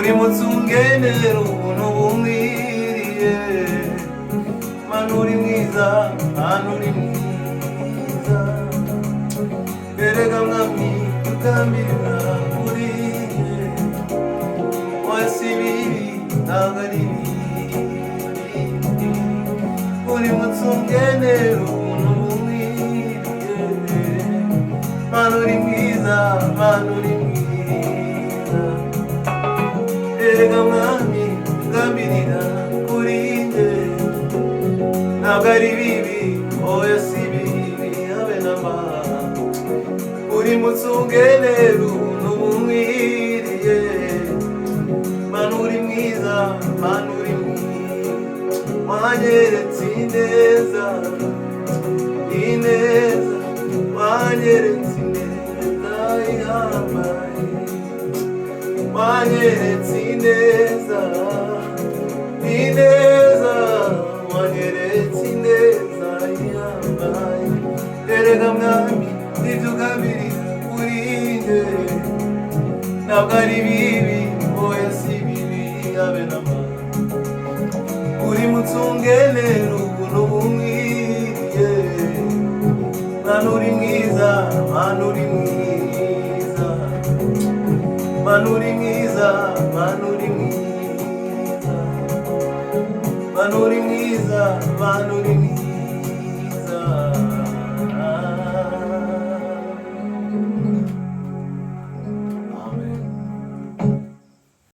uri mutsungenero ubuntu bumwiriye, Mana uri mwiza, Mana uri mwiza, erega mwami tugambirira uriye, oya si bibi ntabwo ari bibi, uri mutsungenero ubuntu bumwiriye, Mana uri mwiza, Mana uri mwiza, erega mwami tugambirira uriye, ntabwo ari bibi, oya si bibi habe namba, uri mutsungenero ubuntu bumwiriye, Mana uri mwiza, Mana uri mwiza, wanyeretse ineza, ineza, wanyeretse ineza ihambaye, wanyeretse ineza, ineza, wanyeretse ineza ihambaye, erega mwami nitugambirira uriye, ntabwo ari bibi, oya si bibi habe namba, uri mutsungenero ubuntu bumwiriye, Mana uri mwiza, Mana uri mwiza, Mana uri mwiza, Mana uri mwiza, Mana uri mwiza, Mana uri mwiza.